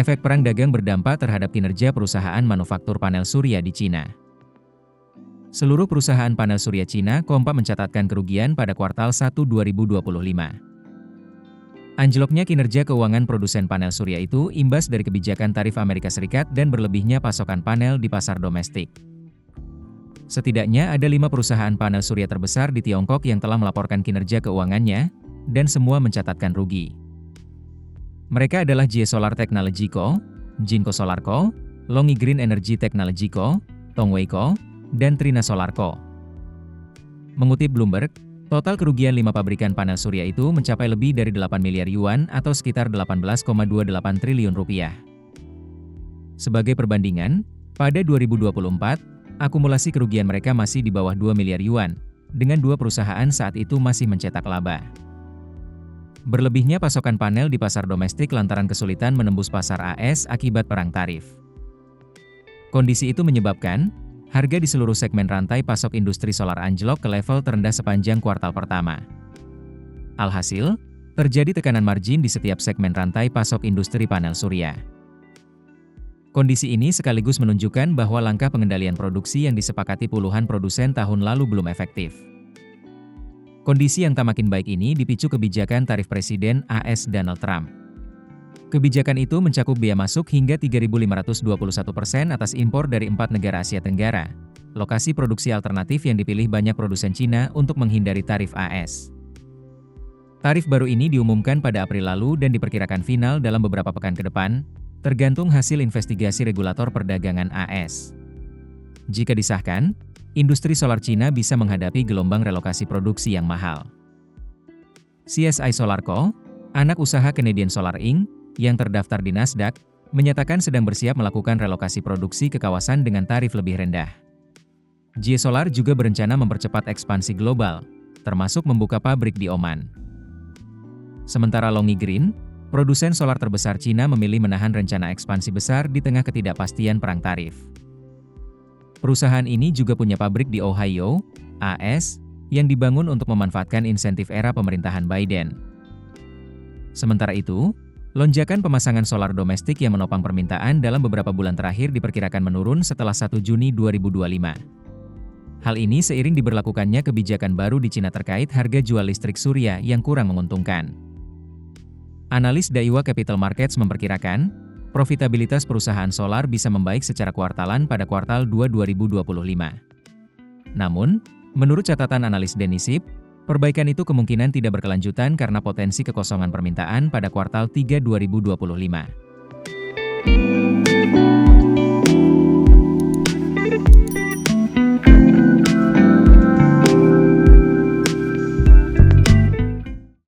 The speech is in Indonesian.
Efek perang dagang berdampak terhadap kinerja perusahaan manufaktur panel surya di Cina. Seluruh perusahaan panel surya Cina kompak mencatatkan kerugian pada kuartal 1 2025. Anjloknya kinerja keuangan produsen panel surya itu imbas dari kebijakan tarif Amerika Serikat dan berlebihnya pasokan panel di pasar domestik. Setidaknya ada 5 perusahaan panel surya terbesar di Tiongkok yang telah melaporkan kinerja keuangannya, dan semua mencatatkan rugi. Mereka adalah Jie Solar Technology Co., Jinko Solar Co., Longi Green Energy Technology Co., Tongwei Co., dan Trina Solar Co. Mengutip Bloomberg, total kerugian 5 pabrikan panel surya itu mencapai lebih dari 8 miliar yuan atau sekitar 18,28 triliun rupiah. Sebagai perbandingan, pada 2024, akumulasi kerugian mereka masih di bawah 2 miliar yuan, dengan 2 perusahaan saat itu masih mencetak laba. Berlebihnya pasokan panel di pasar domestik lantaran kesulitan menembus pasar AS akibat perang tarif. Kondisi itu menyebabkan harga di seluruh segmen rantai pasok industri solar anjlok ke level terendah sepanjang kuartal pertama. Alhasil, terjadi tekanan margin di setiap segmen rantai pasok industri panel surya. Kondisi ini sekaligus menunjukkan bahwa langkah pengendalian produksi yang disepakati puluhan produsen tahun lalu belum efektif. Kondisi yang tak makin baik ini dipicu kebijakan tarif Presiden AS Donald Trump. Kebijakan itu mencakup biaya masuk hingga 3.521% atas impor dari 4 negara Asia Tenggara, lokasi produksi alternatif yang dipilih banyak produsen Cina untuk menghindari tarif AS. Tarif baru ini diumumkan pada April lalu dan diperkirakan final dalam beberapa pekan ke depan, tergantung hasil investigasi regulator perdagangan AS. Jika disahkan, industri solar Cina bisa menghadapi gelombang relokasi produksi yang mahal. CSI Solar Co., anak usaha Canadian Solar Inc., yang terdaftar di Nasdaq, menyatakan sedang bersiap melakukan relokasi produksi ke kawasan dengan tarif lebih rendah. Jie Solar juga berencana mempercepat ekspansi global, termasuk membuka pabrik di Oman. Sementara Longi Green, produsen solar terbesar Cina memilih menahan rencana ekspansi besar di tengah ketidakpastian perang tarif. Perusahaan ini juga punya pabrik di Ohio, AS, yang dibangun untuk memanfaatkan insentif era pemerintahan Biden. Sementara itu, lonjakan pemasangan solar domestik yang menopang permintaan dalam beberapa bulan terakhir diperkirakan menurun setelah 1 Juni 2025. Hal ini seiring diberlakukannya kebijakan baru di Cina terkait harga jual listrik surya yang kurang menguntungkan. Analis Daiwa Capital Markets memperkirakan, profitabilitas perusahaan solar bisa membaik secara kuartalan pada kuartal 2 2025. Namun, menurut catatan analis Denisip, perbaikan itu kemungkinan tidak berkelanjutan karena potensi kekosongan permintaan pada kuartal 3 2025.